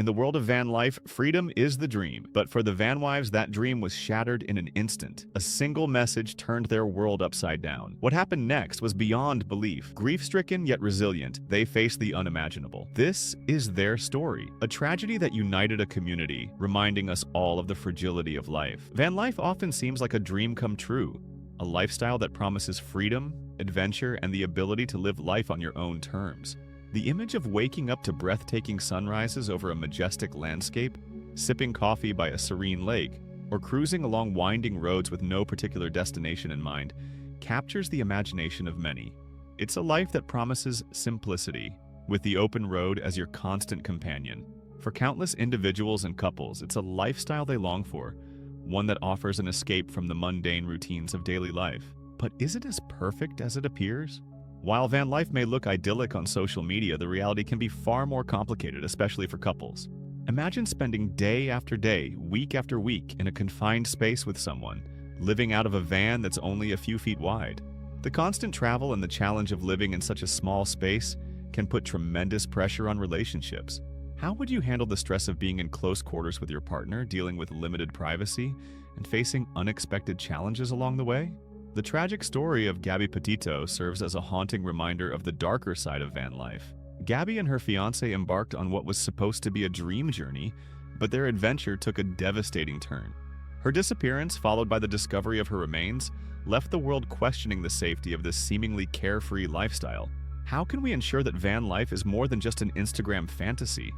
In the world of van life, freedom is the dream, but for the Vanwives, that dream was shattered in an instant. A single message turned their world upside down. What happened next was beyond belief. Grief-stricken yet resilient, they faced the unimaginable. This is their story, a tragedy that united a community, reminding us all of the fragility of life. Van life often seems like a dream come true, a lifestyle that promises freedom, adventure, and the ability to live life on your own terms. The image of waking up to breathtaking sunrises over a majestic landscape, sipping coffee by a serene lake, or cruising along winding roads with no particular destination in mind captures the imagination of many. It's a life that promises simplicity, with the open road as your constant companion. For countless individuals and couples, it's a lifestyle they long for, one that offers an escape from the mundane routines of daily life. But is it as perfect as it appears? While van life may look idyllic on social media, the reality can be far more complicated, especially for couples. Imagine spending day after day, week after week, in a confined space with someone, living out of a van that's only a few feet wide. The constant travel and the challenge of living in such a small space can put tremendous pressure on relationships. How would you handle the stress of being in close quarters with your partner, dealing with limited privacy, and facing unexpected challenges along the way? The tragic story of Gabby Petito serves as a haunting reminder of the darker side of van life. Gabby and her fiancé embarked on what was supposed to be a dream journey, but their adventure took a devastating turn. Her disappearance, followed by the discovery of her remains, left the world questioning the safety of this seemingly carefree lifestyle. How can we ensure that van life is more than just an Instagram fantasy?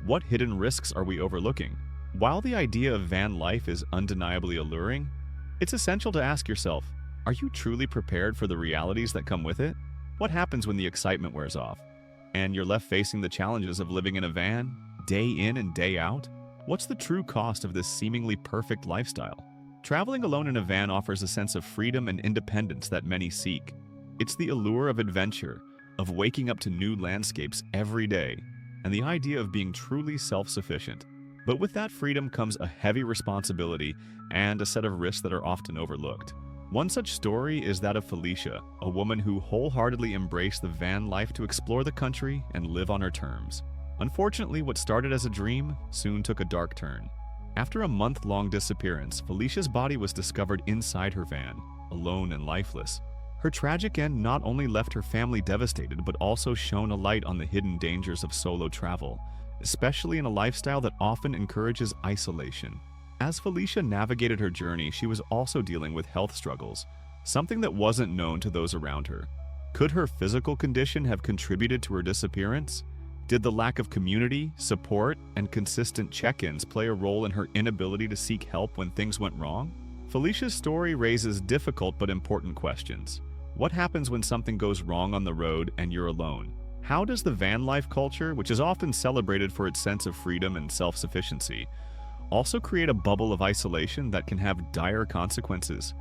What hidden risks are we overlooking? While the idea of van life is undeniably alluring, it's essential to ask yourself, are you truly prepared for the realities that come with it? What happens when the excitement wears off, and you're left facing the challenges of living in a van, day in and day out? What's the true cost of this seemingly perfect lifestyle? Traveling alone in a van offers a sense of freedom and independence that many seek. It's the allure of adventure, of waking up to new landscapes every day, and the idea of being truly self-sufficient. But with that freedom comes a heavy responsibility and a set of risks that are often overlooked. One such story is that of Felicia, a woman who wholeheartedly embraced the van life to explore the country and live on her terms. Unfortunately, what started as a dream soon took a dark turn. After a month-long disappearance, Felicia's body was discovered inside her van, alone and lifeless. Her tragic end not only left her family devastated, but also shone a light on the hidden dangers of solo travel, especially in a lifestyle that often encourages isolation. As Felicia navigated her journey, she was also dealing with health struggles, something that wasn't known to those around her. Could her physical condition have contributed to her disappearance? Did the lack of community, support, and consistent check-ins play a role in her inability to seek help when things went wrong? Felicia's story raises difficult but important questions. What happens when something goes wrong on the road and you're alone? How does the van life culture, which is often celebrated for its sense of freedom and self-sufficiency, also create a bubble of isolation that can have dire consequences?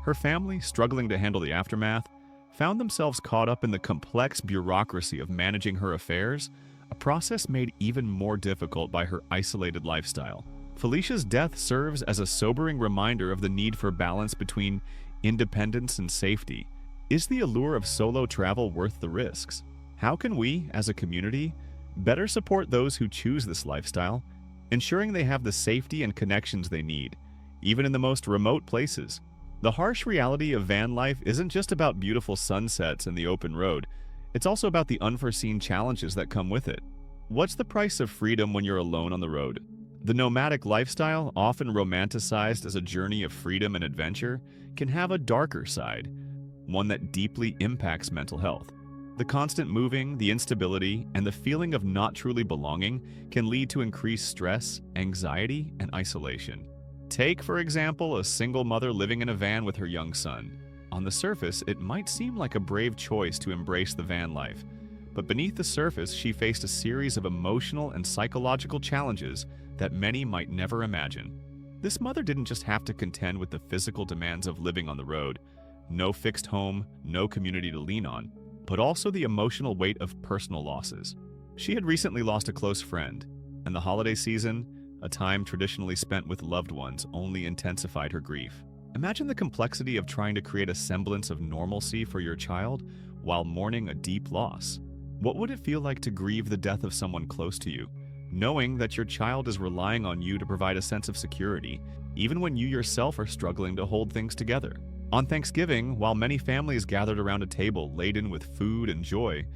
Her family, struggling to handle the aftermath, found themselves caught up in the complex bureaucracy of managing her affairs, a process made even more difficult by her isolated lifestyle. Felicia's death serves as a sobering reminder of the need for balance between independence and safety. Is the allure of solo travel worth the risks? How can we, as a community, better support those who choose this lifestyle, ensuring they have the safety and connections they need, even in the most remote places? The harsh reality of van life isn't just about beautiful sunsets and the open road, it's also about the unforeseen challenges that come with it. What's the price of freedom when you're alone on the road? The nomadic lifestyle, often romanticized as a journey of freedom and adventure, can have a darker side, one that deeply impacts mental health. The constant moving, the instability, and the feeling of not truly belonging can lead to increased stress, anxiety, and isolation. Take, for example, a single mother living in a van with her young son. On the surface, it might seem like a brave choice to embrace the van life, but beneath the surface, she faced a series of emotional and psychological challenges that many might never imagine. This mother didn't just have to contend with the physical demands of living on the road, no fixed home, no community to lean on, but also the emotional weight of personal losses. She had recently lost a close friend, and the holiday season, a time traditionally spent with loved ones, only intensified her grief. Imagine the complexity of trying to create a semblance of normalcy for your child while mourning a deep loss. What would it feel like to grieve the death of someone close to you, knowing that your child is relying on you to provide a sense of security, even when you yourself are struggling to hold things together. On Thanksgiving, while many families gathered around a table laden with food and joy,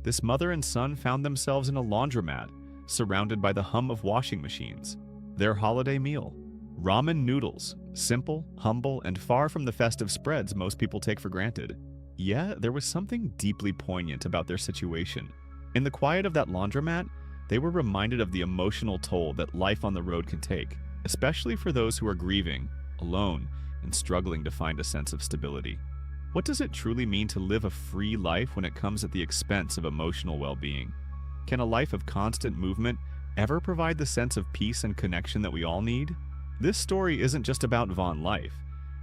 this mother and son found themselves in a laundromat, surrounded by the hum of washing machines. Their holiday meal: ramen noodles, simple, humble, and far from the festive spreads most people take for granted. Yet, there was something deeply poignant about their situation. In the quiet of that laundromat, they were reminded of the emotional toll that life on the road can take, especially for those who are grieving, alone, and struggling to find a sense of stability. What does it truly mean to live a free life when it comes at the expense of emotional well-being? Can a life of constant movement ever provide the sense of peace and connection that we all need? This story isn't just about van life.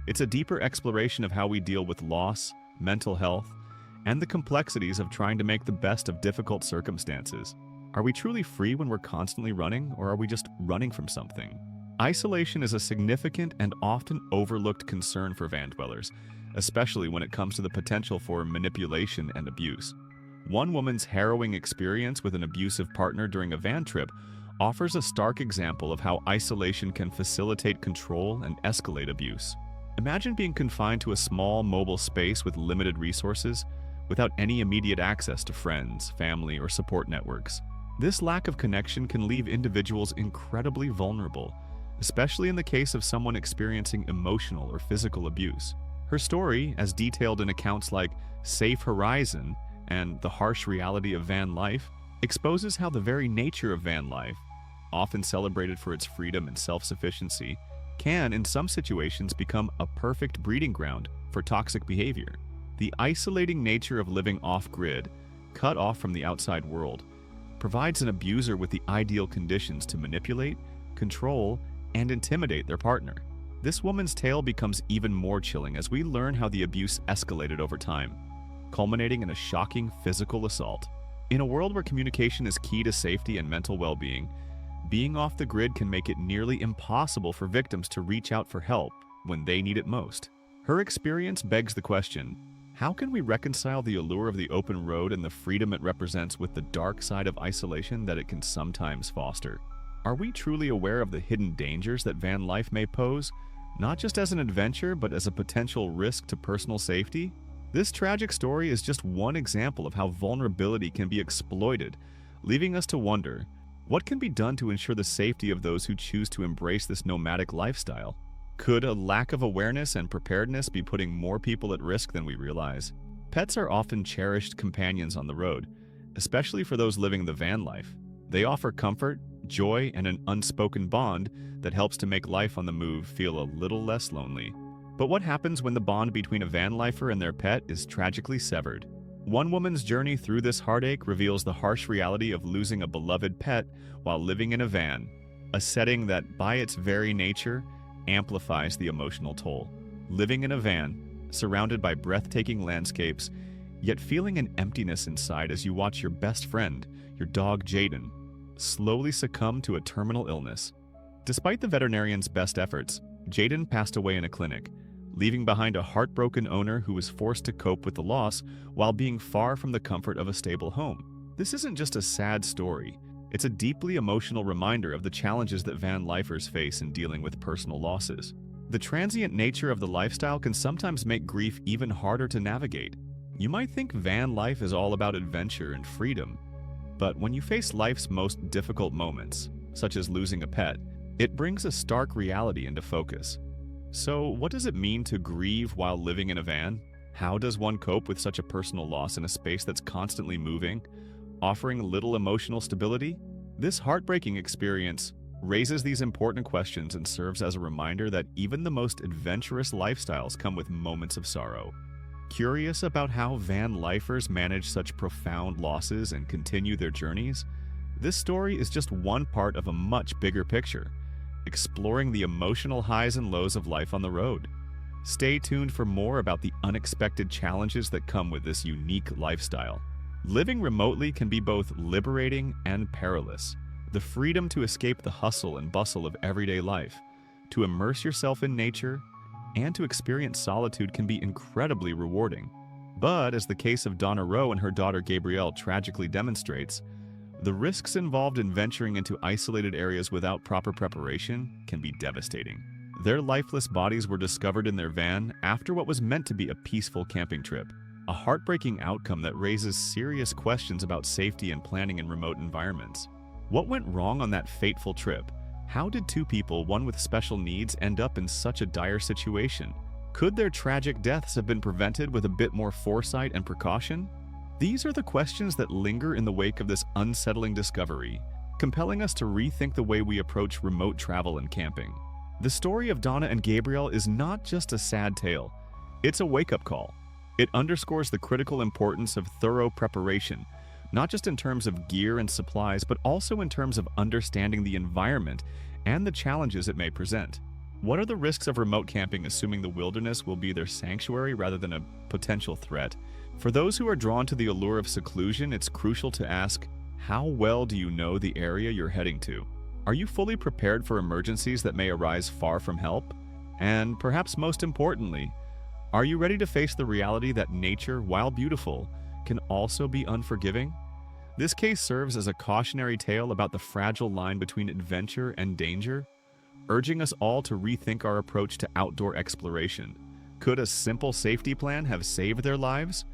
It's a deeper exploration of how we deal with loss, mental health, and the complexities of trying to make the best of difficult circumstances. Are we truly free when we're constantly running, or are we just running from something? Isolation is a significant and often overlooked concern for van dwellers, especially when it comes to the potential for manipulation and abuse. One woman's harrowing experience with an abusive partner during a van trip offers a stark example of how isolation can facilitate control and escalate abuse. Imagine being confined to a small, mobile space with limited resources, without any immediate access to friends, family, or support networks. This lack of connection can leave individuals incredibly vulnerable, especially in the case of someone experiencing emotional or physical abuse. Her story, as detailed in accounts like Safe Horizon and The Harsh Reality of Van Life, exposes how the very nature of van life, often celebrated for its freedom and self-sufficiency, can, in some situations, become a perfect breeding ground for toxic behavior. The isolating nature of living off-grid, cut off from the outside world, provides an abuser with the ideal conditions to manipulate, control, and intimidate their partner. This woman's tale becomes even more chilling as we learn how the abuse escalated over time, culminating in a shocking physical assault. In a world where communication is key to safety and mental well-being, being off the grid can make it nearly impossible for victims to reach out for help when they need it most. Her experience begs the question: how can we reconcile the allure of the open road and the freedom it represents with the dark side of isolation that it can sometimes foster? Are we truly aware of the hidden dangers that van life may pose, not just as an adventure, but as a potential risk to personal safety? This tragic story is just one example of how vulnerability can be exploited, leaving us to wonder, what can be done to ensure the safety of those who choose to embrace this nomadic lifestyle? Could a lack of awareness and preparedness be putting more people at risk than we realize? Pets are often cherished companions on the road, especially for those living the van life. They offer comfort, joy, and an unspoken bond that helps to make life on the move feel a little less lonely. But what happens when the bond between a van lifer and their pet is tragically severed? One woman's journey through this heartache reveals the harsh reality of losing a beloved pet while living in a van, a setting that, by its very nature, amplifies the emotional toll. Living in a van, surrounded by breathtaking landscapes, yet feeling an emptiness inside as you watch your best friend, your dog Jaden, slowly succumb to a terminal illness. Despite the veterinarian's best efforts, Jaden passed away in a clinic, leaving behind a heartbroken owner who was forced to cope with the loss while being far from the comfort of a stable home. This isn't just a sad story. It's a deeply emotional reminder of the challenges that van lifers face in dealing with personal losses. The transient nature of the lifestyle can sometimes make grief even harder to navigate. You might think van life is all about adventure and freedom, but when you face life's most difficult moments, such as losing a pet, it brings a stark reality into focus. So, what does it mean to grieve while living in a van? How does one cope with such a personal loss in a space that's constantly moving, offering little emotional stability? This heartbreaking experience raises these important questions and serves as a reminder that even the most adventurous lifestyles come with moments of sorrow. Curious about how van lifers manage such profound losses and continue their journeys? This story is just one part of a much bigger picture, exploring the emotional highs and lows of life on the road. Stay tuned for more about the unexpected challenges that come with this unique lifestyle. Living remotely can be both liberating and perilous. The freedom to escape the hustle and bustle of everyday life, to immerse yourself in nature, and to experience solitude can be incredibly rewarding. But, as the case of Donna Rowe and her daughter Gabrielle tragically demonstrates, The risks involved in venturing into isolated areas without proper preparation can be devastating. Their lifeless bodies were discovered in their van after what was meant to be a peaceful camping trip, a heartbreaking outcome that raises serious questions about safety and planning in remote environments. What went wrong on that fateful trip? How did two people, one with special needs, end up in such a dire situation? Could their tragic deaths have been prevented with a bit more foresight and precaution? These are the questions that linger in the wake of this unsettling discovery, compelling us to rethink the way we approach remote travel and camping. The story of Donna and Gabriel is not just a sad tale, it's a wake-up call. It underscores the critical importance of thorough preparation, not just in terms of gear and supplies, but also in terms of understanding the environment and the challenges it may present. What are the risks of remote camping, assuming the wilderness will be their sanctuary rather than a potential threat? For those who are drawn to the allure of seclusion, it's crucial to ask, how well do you know the area you're heading to? Are you fully prepared for emergencies that may arise far from help? And perhaps most importantly, are you ready to face the reality that nature, while beautiful, can also be unforgiving? This case serves as a cautionary tale about the fragile line between adventure and danger, urging us all to rethink our approach to outdoor exploration. Could a simple safety plan have saved their lives?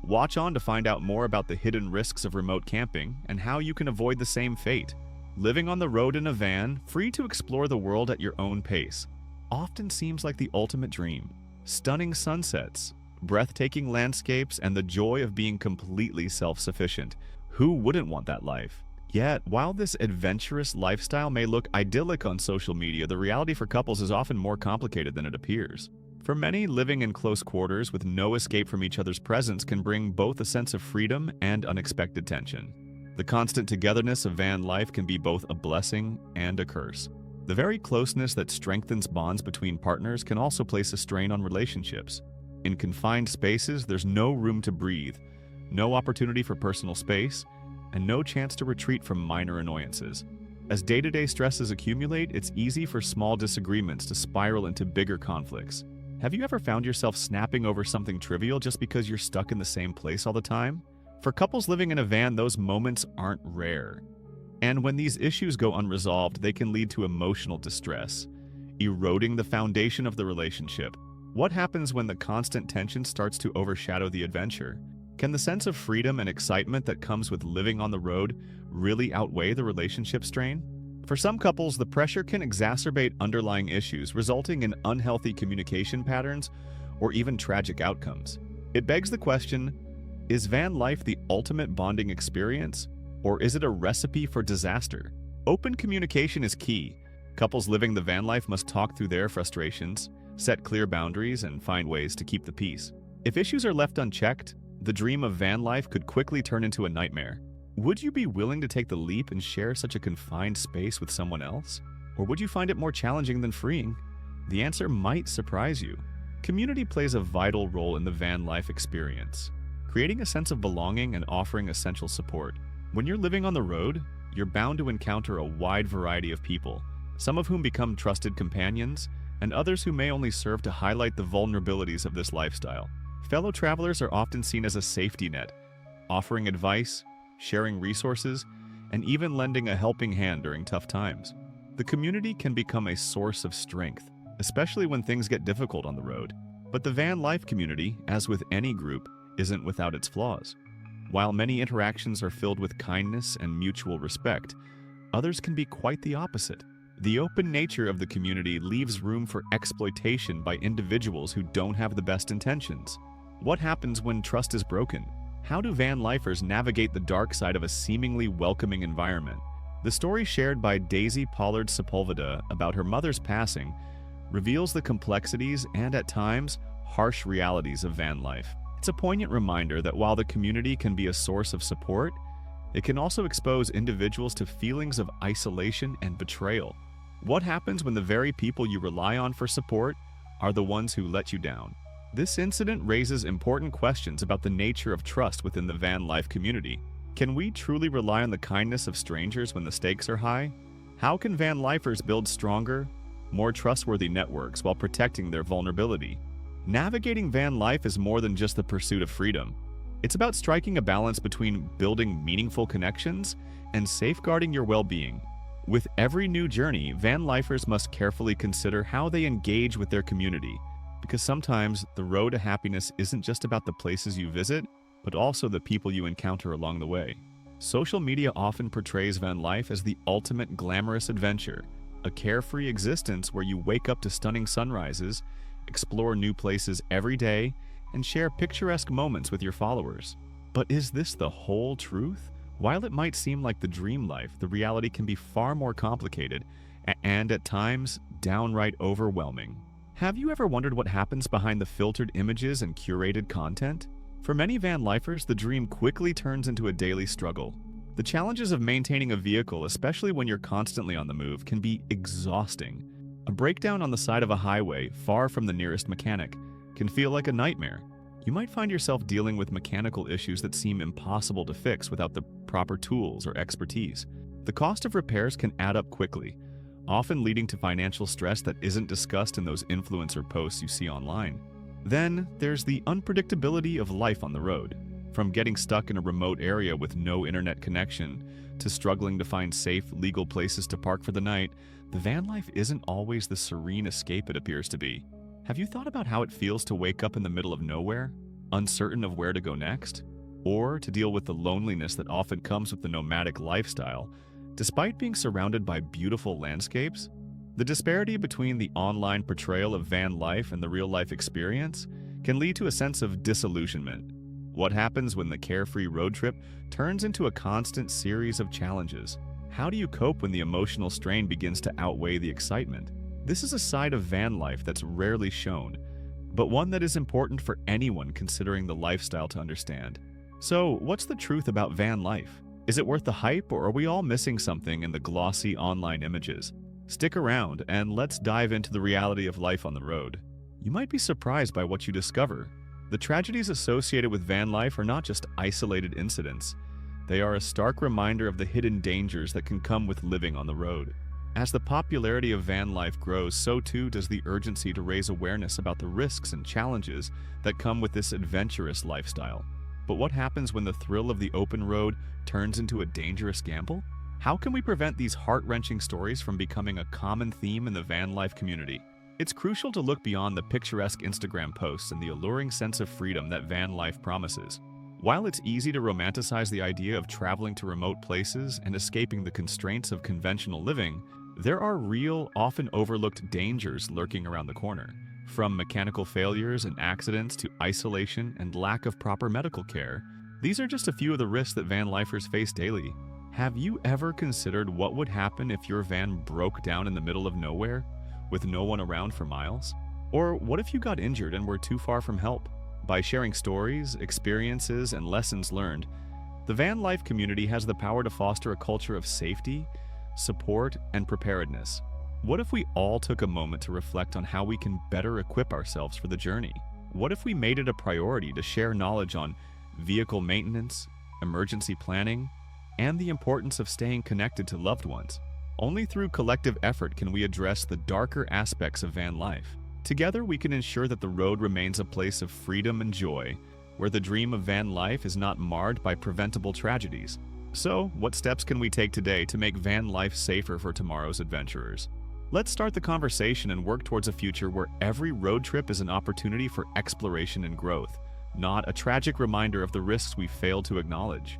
Watch on to find out more about the hidden risks of remote camping and how you can avoid the same fate. Living on the road in a van, free to explore the world at your own pace, often seems like the ultimate dream. Stunning sunsets, breathtaking landscapes, and the joy of being completely self-sufficient. Who wouldn't want that life? Yet, while this adventurous lifestyle may look idyllic on social media, the reality for couples is often more complicated than it appears. For many, living in close quarters with no escape from each other's presence can bring both a sense of freedom and unexpected tension. The constant togetherness of van life can be both a blessing and a curse. The very closeness that strengthens bonds between partners can also place a strain on relationships. In confined spaces, there's no room to breathe, no opportunity for personal space, and no chance to retreat from minor annoyances. As day-to-day stresses accumulate, it's easy for small disagreements to spiral into bigger conflicts. Have you ever found yourself snapping over something trivial just because you're stuck in the same place all the time? For couples living in a van, those moments aren't rare. And when these issues go unresolved, they can lead to emotional distress, eroding the foundation of the relationship. What happens when the constant tension starts to overshadow the adventure? Can the sense of freedom and excitement that comes with living on the road really outweigh the relationship strain? For some couples, the pressure can exacerbate underlying issues, resulting in unhealthy communication patterns or even tragic outcomes. It begs the question, is van life the ultimate bonding experience, or is it a recipe for disaster? Open communication is key. Couples living the van life must talk through their frustrations, set clear boundaries, and find ways to keep the peace. If issues are left unchecked, the dream of van life could quickly turn into a nightmare. Would you be willing to take the leap and share such a confined space with someone else? Or would you find it more challenging than freeing? The answer might surprise you. Community plays a vital role in the van life experience, creating a sense of belonging and offering essential support. When you're living on the road, you're bound to encounter a wide variety of people, some of whom become trusted companions, and others who may only serve to highlight the vulnerabilities of this lifestyle. Fellow travelers are often seen as a safety net, offering advice, sharing resources, and even lending a helping hand during tough times. The community can become a source of strength, especially when things get difficult on the road. But the van life community, as with any group, isn't without its flaws. While many interactions are filled with kindness and mutual respect, others can be quite the opposite. The open nature of the community leaves room for exploitation by individuals who don't have the best intentions. What happens when trust is broken? How do van lifers navigate the dark side of a seemingly welcoming environment? The story shared by Daisy Pollard Sepulveda about her mother's passing reveals the complexities and, at times, harsh realities of van life. It's a poignant reminder that while the community can be a source of support, it can also expose individuals to feelings of isolation and betrayal. What happens when the very people you rely on for support are the ones who let you down? This incident raises important questions about the nature of trust within the van life community. Can we truly rely on the kindness of strangers when the stakes are high? How can van lifers build stronger, more trustworthy networks while protecting their vulnerability? Navigating van life is more than just the pursuit of freedom. It's about striking a balance between building meaningful connections and safeguarding your well-being. With every new journey, van lifers must carefully consider how they engage with their community, because sometimes the road to happiness isn't just about the places you visit, but also the people you encounter along the way. Social media often portrays van life as the ultimate glamorous adventure, a carefree existence where you wake up to stunning sunrises, explore new places every day, and share picturesque moments with your followers. But is this the whole truth? While it might seem like the dream life, the reality can be far more complicated and at times downright overwhelming. Have you ever wondered what happens behind the filtered images and curated content? For many van lifers, the dream quickly turns into a daily struggle. The challenges of maintaining a vehicle, especially when you're constantly on the move, can be exhausting. A breakdown on the side of a highway, far from the nearest mechanic, can feel like a nightmare. You might find yourself dealing with mechanical issues that seem impossible to fix without the proper tools or expertise. The cost of repairs can add up quickly, often leading to financial stress that isn't discussed in those influencer posts you see online. Then, there's the unpredictability of life on the road. From getting stuck in a remote area with no internet connection to struggling to find safe, legal places to park for the night, the van life isn't always the serene escape it appears to be. Have you thought about how it feels to wake up in the middle of nowhere, uncertain of where to go next? Or to deal with the loneliness that often comes with the nomadic lifestyle, despite being surrounded by beautiful landscapes? The disparity between the online portrayal of van life and the real-life experience can lead to a sense of disillusionment. What happens when the carefree road trip turns into a constant series of challenges? How do you cope when the emotional strain begins to outweigh the excitement? This is a side of van life that's rarely shown, but one that is important for anyone considering the lifestyle to understand. So, what's the truth about van life? Is it worth the hype, or are we all missing something in the glossy online images? Stick around and let's dive into the reality of life on the road. You might be surprised by what you discover. The tragedies associated with van life are not just isolated incidents. They are a stark reminder of the hidden dangers that can come with living on the road. As the popularity of van life grows, so too does the urgency to raise awareness about the risks and challenges that come with this adventurous lifestyle. But what happens when the thrill of the open road turns into a dangerous gamble? How can we prevent these heart-wrenching stories from becoming a common theme in the van life community? It's crucial to look beyond the picturesque Instagram posts and the alluring sense of freedom that van life promises. While it's easy to romanticize the idea of traveling to remote places and escaping the constraints of conventional living, there are real, often overlooked dangers lurking around the corner. From mechanical failures and accidents to isolation and lack of proper medical care, these are just a few of the risks that van lifers face daily. Have you ever considered what would happen if your van broke down in the middle of nowhere, with no one around for miles? Or what if you got injured and were too far from help? By sharing stories, experiences, and lessons learned, the van life community has the power to foster a culture of safety, support, and preparedness. What if we all took a moment to reflect on how we can better equip ourselves for the journey? What if we made it a priority to share knowledge on vehicle maintenance, emergency planning, and the importance of staying connected to loved ones? Only through collective effort can we address the darker aspects of van life. Together, we can ensure that the road remains a place of freedom and joy, where the dream of van life is not marred by preventable tragedies. So, what steps can we take today to make van life safer for tomorrow's adventurers? Let's start the conversation and work towards a future where every road trip is an opportunity for exploration and growth, not a tragic reminder of the risks we failed to acknowledge.